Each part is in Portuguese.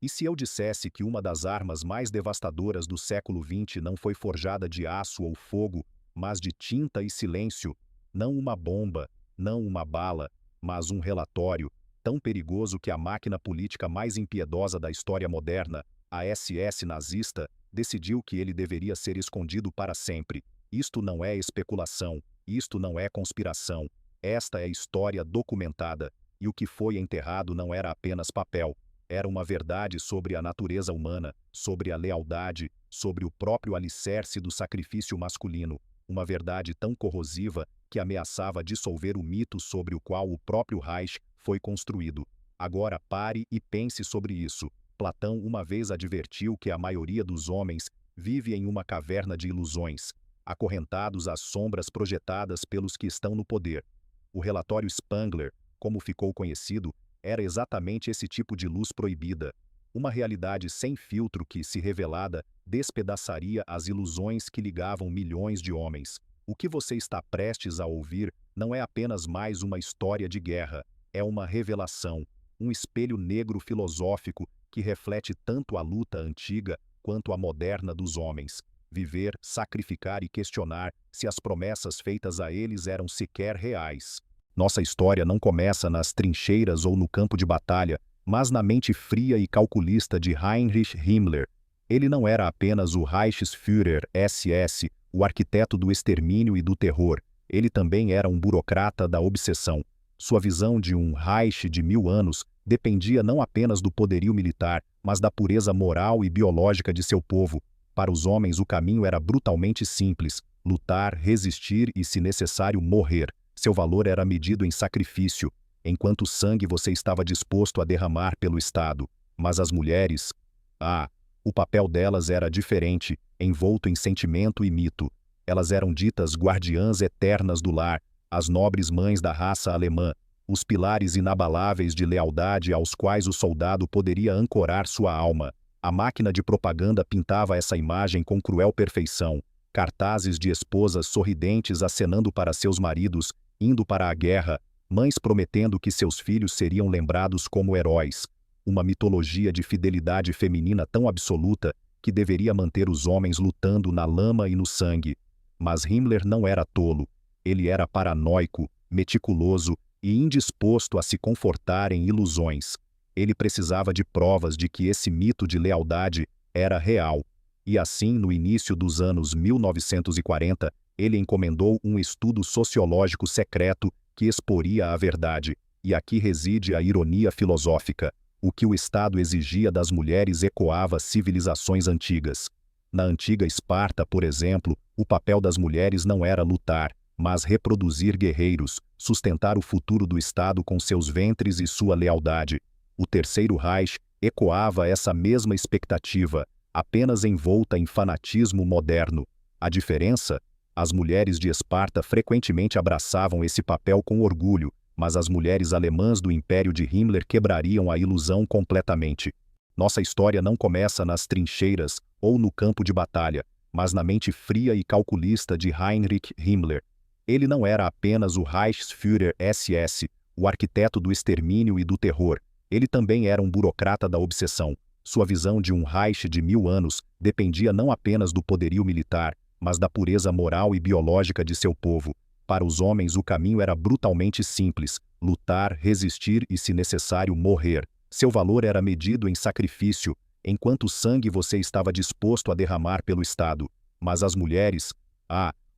E se eu dissesse que uma das armas mais devastadoras do século XX não foi forjada de aço ou fogo, mas de tinta e silêncio, não uma bomba, não uma bala, mas um relatório, tão perigoso que a máquina política mais impiedosa da história moderna, a SS nazista, decidiu que ele deveria ser escondido para sempre. Isto não é especulação, isto não é conspiração. Esta é história documentada, e o que foi enterrado não era apenas papel. Era uma verdade sobre a natureza humana, sobre a lealdade, sobre o próprio alicerce do sacrifício masculino. Uma verdade tão corrosiva que ameaçava dissolver o mito sobre o qual o próprio Reich foi construído. Agora pare e pense sobre isso. Platão uma vez advertiu que a maioria dos homens vive em uma caverna de ilusões, acorrentados às sombras projetadas pelos que estão no poder. O relatório Spangler, como ficou conhecido, era exatamente esse tipo de luz proibida. Uma realidade sem filtro que, se revelada, despedaçaria as ilusões que ligavam milhões de homens. O que você está prestes a ouvir não é apenas mais uma história de guerra, é uma revelação, um espelho negro filosófico que reflete tanto a luta antiga quanto a moderna dos homens. Viver, sacrificar e questionar se as promessas feitas a eles eram sequer reais. Nossa história não começa nas trincheiras ou no campo de batalha, mas na mente fria e calculista de Heinrich Himmler. Ele não era apenas o Reichsführer SS, o arquiteto do extermínio e do terror. Ele também era um burocrata da obsessão. Sua visão de um Reich de 1000 anos dependia não apenas do poderio militar, mas da pureza moral e biológica de seu povo. Para os homens o caminho era brutalmente simples: lutar, resistir e, se necessário, morrer. Seu valor era medido em sacrifício, enquanto sangue você estava disposto a derramar pelo Estado. Mas as mulheres... o papel delas era diferente, envolto em sentimento e mito. Elas eram ditas guardiãs eternas do lar, as nobres mães da raça alemã, os pilares inabaláveis de lealdade aos quais o soldado poderia ancorar sua alma. A máquina de propaganda pintava essa imagem com cruel perfeição. Cartazes de esposas sorridentes acenando para seus maridos, indo para a guerra, mães prometendo que seus filhos seriam lembrados como heróis. Uma mitologia de fidelidade feminina tão absoluta que deveria manter os homens lutando na lama e no sangue. Mas Himmler não era tolo. Ele era paranoico, meticuloso e indisposto a se confortar em ilusões. Ele precisava de provas de que esse mito de lealdade era real. E assim, no início dos anos 1940, ele encomendou um estudo sociológico secreto que exporia a verdade. E aqui reside a ironia filosófica. O que o Estado exigia das mulheres ecoava civilizações antigas. Na antiga Esparta, por exemplo, o papel das mulheres não era lutar, mas reproduzir guerreiros, sustentar o futuro do Estado com seus ventres e sua lealdade. O Terceiro Reich ecoava essa mesma expectativa, apenas envolta em fanatismo moderno. A diferença? As mulheres de Esparta frequentemente abraçavam esse papel com orgulho, mas as mulheres alemãs do Império de Himmler quebrariam a ilusão completamente. Nossa história não começa nas trincheiras ou no campo de batalha, mas na mente fria e calculista de Heinrich Himmler. Ele não era apenas o Reichsführer SS, o arquiteto do extermínio e do terror. Ele também era um burocrata da obsessão. Sua visão de um Reich de 1000 anos dependia não apenas do poderio militar, mas da pureza moral e biológica de seu povo. Para os homens o caminho era brutalmente simples: lutar, resistir e, se necessário, morrer. Seu valor era medido em sacrifício, enquanto sangue você estava disposto a derramar pelo Estado. Mas as mulheres...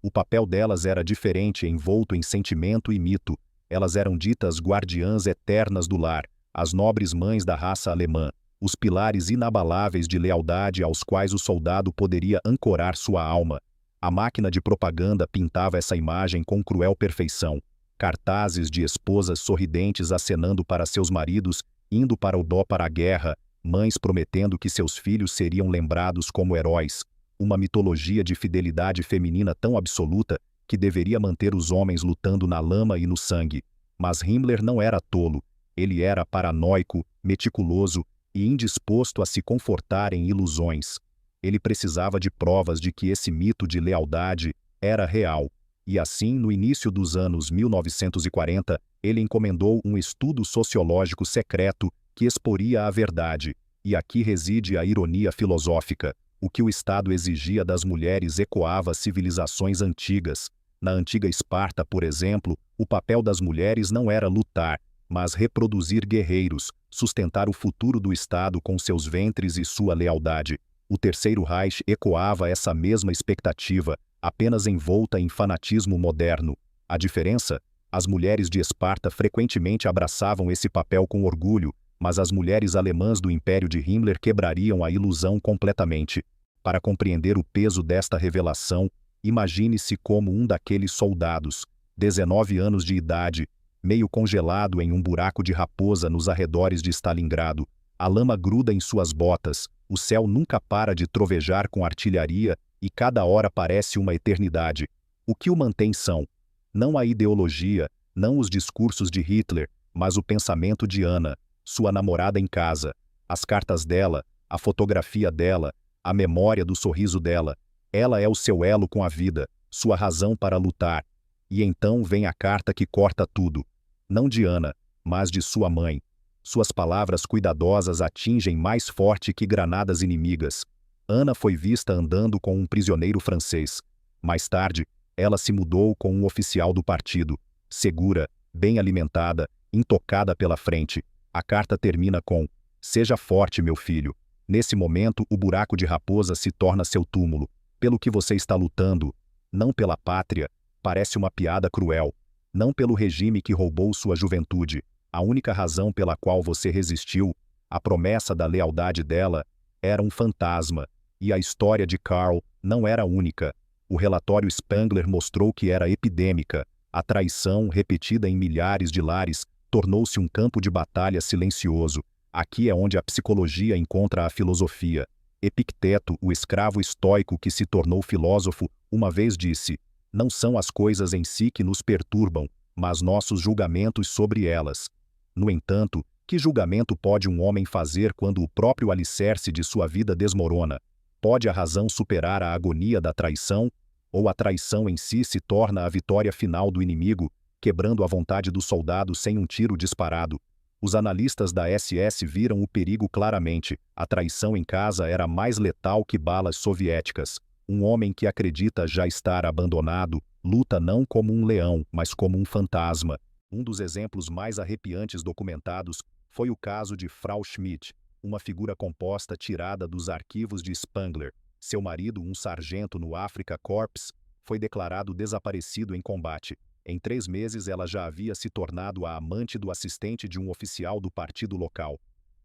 o papel delas era diferente, envolto em sentimento e mito. Elas eram ditas guardiãs eternas do lar, as nobres mães da raça alemã, os pilares inabaláveis de lealdade aos quais o soldado poderia ancorar sua alma. A máquina de propaganda pintava essa imagem com cruel perfeição. Cartazes de esposas sorridentes acenando para seus maridos, indo para a guerra, mães prometendo que seus filhos seriam lembrados como heróis. Uma mitologia de fidelidade feminina tão absoluta que deveria manter os homens lutando na lama e no sangue. Mas Himmler não era tolo. Ele era paranoico, meticuloso e indisposto a se confortar em ilusões. Ele precisava de provas de que esse mito de lealdade era real. E assim, no início dos anos 1940, ele encomendou um estudo sociológico secreto que exporia a verdade. E aqui reside a ironia filosófica. O que o Estado exigia das mulheres ecoava as civilizações antigas. Na antiga Esparta, por exemplo, o papel das mulheres não era lutar, mas reproduzir guerreiros, sustentar o futuro do Estado com seus ventres e sua lealdade. O Terceiro Reich ecoava essa mesma expectativa, apenas envolta em fanatismo moderno. A diferença? As mulheres de Esparta frequentemente abraçavam esse papel com orgulho, mas as mulheres alemãs do Império de Himmler quebrariam a ilusão completamente. Para compreender o peso desta revelação, imagine-se como um daqueles soldados, 19 anos de idade, meio congelado em um buraco de raposa nos arredores de Stalingrado. A lama gruda em suas botas, o céu nunca para de trovejar com artilharia e cada hora parece uma eternidade. O que o mantém são não a ideologia, não os discursos de Hitler, mas o pensamento de Anna, sua namorada em casa, as cartas dela, a fotografia dela, a memória do sorriso dela. Ela é o seu elo com a vida, sua razão para lutar. E então vem a carta que corta tudo. Não de Anna, mas de sua mãe. Suas palavras cuidadosas atingem mais forte que granadas inimigas. Anna foi vista andando com um prisioneiro francês. Mais tarde, ela se mudou com um oficial do partido. Segura, bem alimentada, intocada pela frente. A carta termina com: "Seja forte, meu filho. Nesse momento, o buraco de raposa se torna seu túmulo. Pelo que você está lutando, não pela pátria, parece uma piada cruel. Não pelo regime que roubou sua juventude. A única razão pela qual você resistiu, a promessa da lealdade dela, era um fantasma. E a história de Karl não era única. O relatório Spangler mostrou que era epidêmica. A traição, repetida em milhares de lares, tornou-se um campo de batalha silencioso. Aqui é onde a psicologia encontra a filosofia. Epicteto, o escravo estoico que se tornou filósofo, uma vez disse: "Não são as coisas em si que nos perturbam, mas nossos julgamentos sobre elas." No entanto, que julgamento pode um homem fazer quando o próprio alicerce de sua vida desmorona? Pode a razão superar a agonia da traição? Ou a traição em si se torna a vitória final do inimigo, quebrando a vontade do soldado sem um tiro disparado? Os analistas da SS viram o perigo claramente. A traição em casa era mais letal que balas soviéticas. Um homem que acredita já estar abandonado, luta não como um leão, mas como um fantasma. Um dos exemplos mais arrepiantes documentados foi o caso de Frau Schmidt, uma figura composta tirada dos arquivos de Spangler. Seu marido, um sargento no Afrika Korps, foi declarado desaparecido em combate. Em 3 meses ela já havia se tornado a amante do assistente de um oficial do partido local.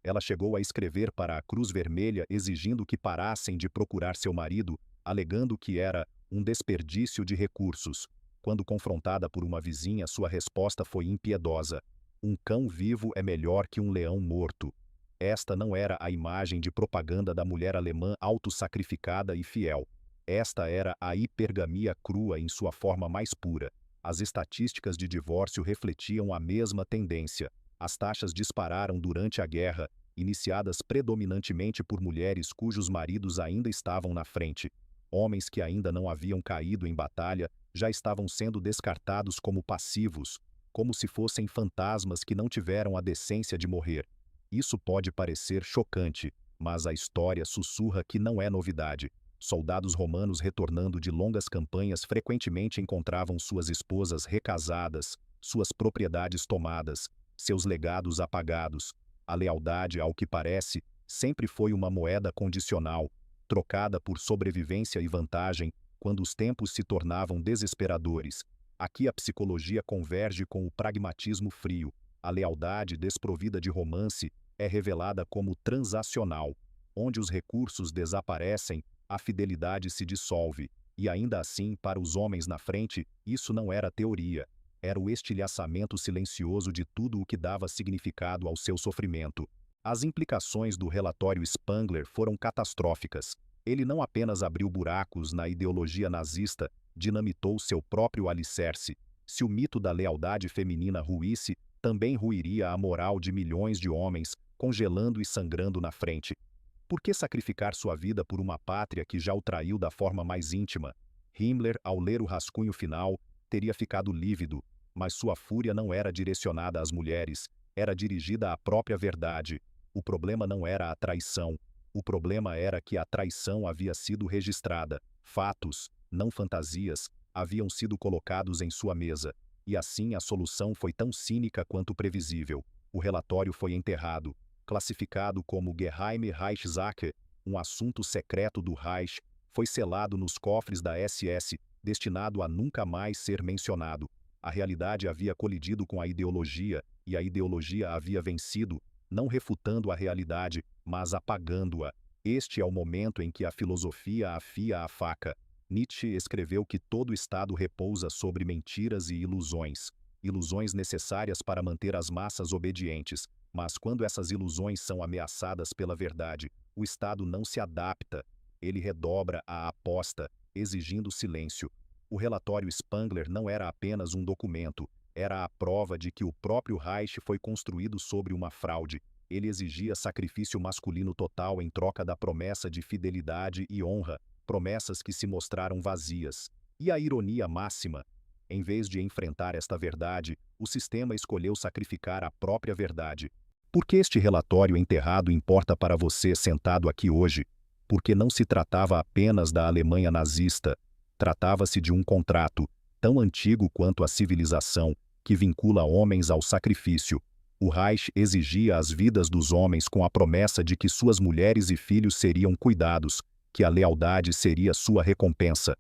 Ela chegou a escrever para a Cruz Vermelha exigindo que parassem de procurar seu marido, alegando que era um desperdício de recursos. Quando confrontada por uma vizinha, sua resposta foi impiedosa: "Um cão vivo é melhor que um leão morto." Esta não era a imagem de propaganda da mulher alemã autossacrificada e fiel. Esta era a hipergamia crua em sua forma mais pura. As estatísticas de divórcio refletiam a mesma tendência. As taxas dispararam durante a guerra, iniciadas predominantemente por mulheres cujos maridos ainda estavam na frente. Homens que ainda não haviam caído em batalha já estavam sendo descartados como passivos, como se fossem fantasmas que não tiveram a decência de morrer. Isso pode parecer chocante, mas a história sussurra que não é novidade. Soldados romanos retornando de longas campanhas frequentemente encontravam suas esposas recasadas, suas propriedades tomadas, seus legados apagados. A lealdade, ao que parece, sempre foi uma moeda condicional, trocada por sobrevivência e vantagem, quando os tempos se tornavam desesperadores. Aqui a psicologia converge com o pragmatismo frio. A lealdade, desprovida de romance, é revelada como transacional. Onde os recursos desaparecem, a fidelidade se dissolve. E ainda assim, para os homens na frente, isso não era teoria. Era o estilhaçamento silencioso de tudo o que dava significado ao seu sofrimento. As implicações do relatório Spangler foram catastróficas. Ele não apenas abriu buracos na ideologia nazista, dinamitou seu próprio alicerce. Se o mito da lealdade feminina ruísse, também ruiria a moral de milhões de homens, congelando e sangrando na frente. Por que sacrificar sua vida por uma pátria que já o traiu da forma mais íntima? Himmler, ao ler o rascunho final, teria ficado lívido, mas sua fúria não era direcionada às mulheres, era dirigida à própria verdade. O problema não era a traição. O problema era que a traição havia sido registrada. Fatos, não fantasias, haviam sido colocados em sua mesa. E assim a solução foi tão cínica quanto previsível. O relatório foi enterrado, classificado como Geheime Reichssache, um assunto secreto do Reich, foi selado nos cofres da SS, destinado a nunca mais ser mencionado. A realidade havia colidido com a ideologia, e a ideologia havia vencido, não refutando a realidade, mas apagando-a. Este é o momento em que a filosofia afia a faca. Nietzsche escreveu que todo Estado repousa sobre mentiras e ilusões. Ilusões necessárias para manter as massas obedientes. Mas quando essas ilusões são ameaçadas pela verdade, o Estado não se adapta. Ele redobra a aposta, exigindo silêncio. O relatório Spangler não era apenas um documento, era a prova de que o próprio Reich foi construído sobre uma fraude. Ele exigia sacrifício masculino total em troca da promessa de fidelidade e honra, promessas que se mostraram vazias. E a ironia máxima? Em vez de enfrentar esta verdade, o sistema escolheu sacrificar a própria verdade. Por que este relatório enterrado importa para você sentado aqui hoje? Porque não se tratava apenas da Alemanha nazista. Tratava-se de um contrato, tão antigo quanto a civilização, que vincula homens ao sacrifício. O Reich exigia as vidas dos homens com a promessa de que suas mulheres e filhos seriam cuidados, que a lealdade seria sua recompensa.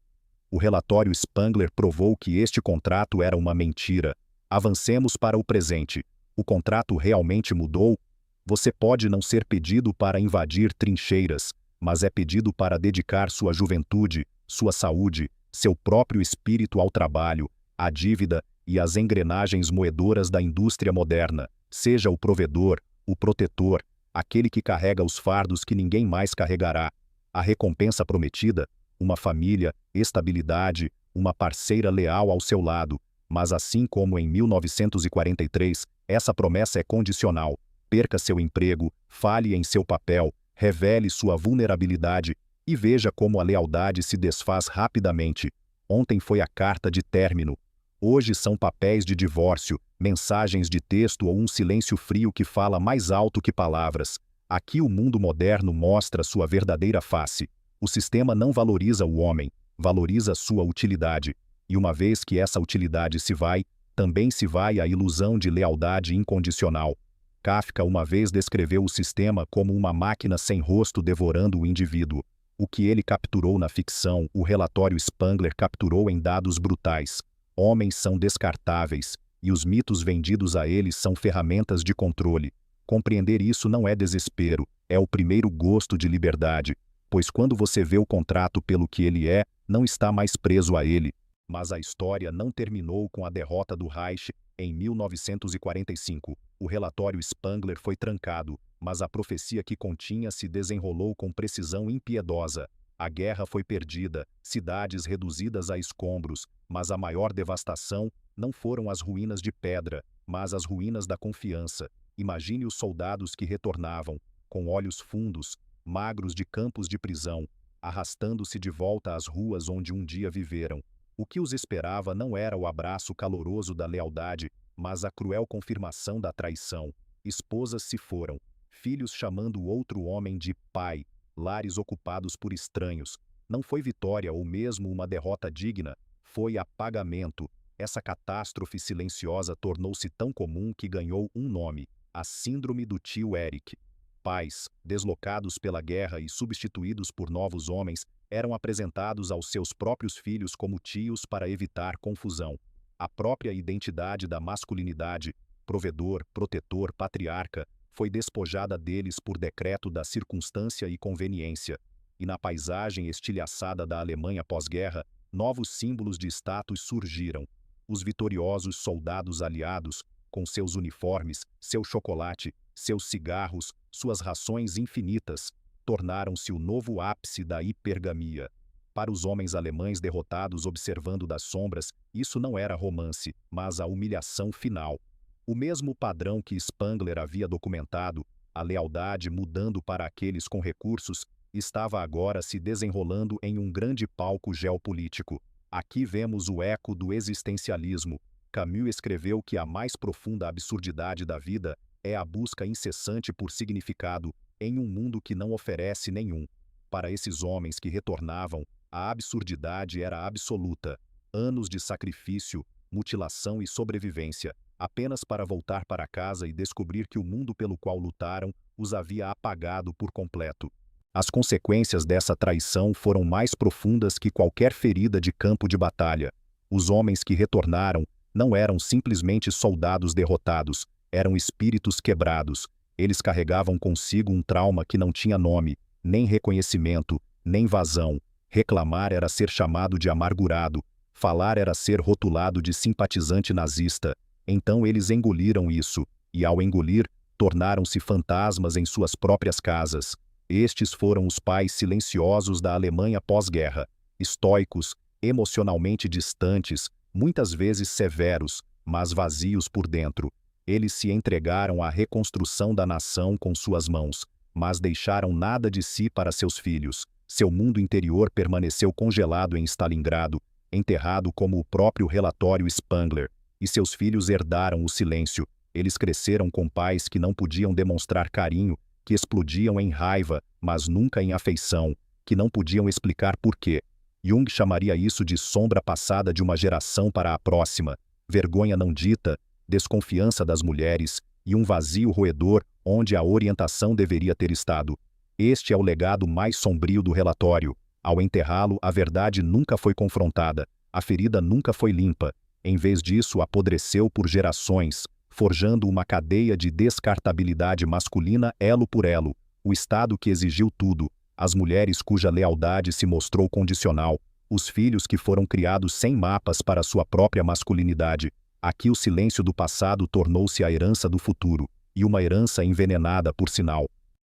O relatório Spangler provou que este contrato era uma mentira. Avancemos para o presente. O contrato realmente mudou? Você pode não ser pedido para invadir trincheiras, mas é pedido para dedicar sua juventude, sua saúde, seu próprio espírito ao trabalho, à dívida e às engrenagens moedoras da indústria moderna. Seja o provedor, o protetor, aquele que carrega os fardos que ninguém mais carregará. A recompensa prometida? Uma família, estabilidade, uma parceira leal ao seu lado. Mas assim como em 1943, essa promessa é condicional. Perca seu emprego, falhe em seu papel, revele sua vulnerabilidade e veja como a lealdade se desfaz rapidamente. Ontem foi a carta de término. Hoje são papéis de divórcio, mensagens de texto ou um silêncio frio que fala mais alto que palavras. Aqui o mundo moderno mostra sua verdadeira face. O sistema não valoriza o homem, valoriza sua utilidade. E uma vez que essa utilidade se vai, também se vai a ilusão de lealdade incondicional. Kafka uma vez descreveu o sistema como uma máquina sem rosto devorando o indivíduo. O que ele capturou na ficção, o relatório Spangler capturou em dados brutais. Homens são descartáveis, e os mitos vendidos a eles são ferramentas de controle. Compreender isso não é desespero, é o primeiro gosto de liberdade, pois quando você vê o contrato pelo que ele é, não está mais preso a ele. Mas a história não terminou com a derrota do Reich em 1945. O relatório Spangler foi trancado, mas a profecia que continha se desenrolou com precisão impiedosa. A guerra foi perdida, cidades reduzidas a escombros, mas a maior devastação não foram as ruínas de pedra, mas as ruínas da confiança. Imagine os soldados que retornavam, com olhos fundos, magros de campos de prisão, arrastando-se de volta às ruas onde um dia viveram. O que os esperava não era o abraço caloroso da lealdade, mas a cruel confirmação da traição. Esposas se foram, filhos chamando outro homem de pai, lares ocupados por estranhos. Não foi vitória ou mesmo uma derrota digna, foi apagamento. Essa catástrofe silenciosa tornou-se tão comum que ganhou um nome: a Síndrome do Tio Eric. Pais, deslocados pela guerra e substituídos por novos homens, eram apresentados aos seus próprios filhos como tios para evitar confusão. A própria identidade da masculinidade, provedor, protetor, patriarca, foi despojada deles por decreto da circunstância e conveniência. E na paisagem estilhaçada da Alemanha pós-guerra, novos símbolos de status surgiram. Os vitoriosos soldados aliados, com seus uniformes, seu chocolate, seus cigarros, suas rações infinitas, tornaram-se o novo ápice da hipergamia. Para os homens alemães derrotados observando das sombras, isso não era romance, mas a humilhação final. O mesmo padrão que Spangler havia documentado, a lealdade mudando para aqueles com recursos, estava agora se desenrolando em um grande palco geopolítico. Aqui vemos o eco do existencialismo. Camus escreveu que a mais profunda absurdidade da vida É a busca incessante por significado em um mundo que não oferece nenhum. Para esses homens que retornavam, a absurdidade era absoluta. Anos de sacrifício, mutilação e sobrevivência, apenas para voltar para casa e descobrir que o mundo pelo qual lutaram os havia apagado por completo. As consequências dessa traição foram mais profundas que qualquer ferida de campo de batalha. Os homens que retornaram não eram simplesmente soldados derrotados, eram espíritos quebrados. Eles carregavam consigo um trauma que não tinha nome, nem reconhecimento, nem vazão. Reclamar era ser chamado de amargurado, falar era ser rotulado de simpatizante nazista. Então eles engoliram isso, e ao engolir, tornaram-se fantasmas em suas próprias casas. Estes foram os pais silenciosos da Alemanha pós-guerra, estoicos, emocionalmente distantes, muitas vezes severos, mas vazios por dentro. Eles se entregaram à reconstrução da nação com suas mãos, mas deixaram nada de si para seus filhos. Seu mundo interior permaneceu congelado em Stalingrado, enterrado como o próprio relatório Spangler, e seus filhos herdaram o silêncio. Eles cresceram com pais que não podiam demonstrar carinho, que explodiam em raiva, mas nunca em afeição, que não podiam explicar porquê. Jung chamaria isso de sombra passada de uma geração para a próxima, vergonha não dita, desconfiança das mulheres e um vazio roedor onde a orientação deveria ter estado. Este é o legado mais sombrio do relatório. Ao enterrá-lo, a verdade nunca foi confrontada, a ferida nunca foi limpa. Em vez disso, apodreceu por gerações, forjando uma cadeia de descartabilidade masculina elo por elo, o Estado que exigiu tudo, as mulheres cuja lealdade se mostrou condicional, os filhos que foram criados sem mapas para sua própria masculinidade. Aqui o silêncio do passado tornou-se a herança do futuro, e uma herança envenenada por sinal.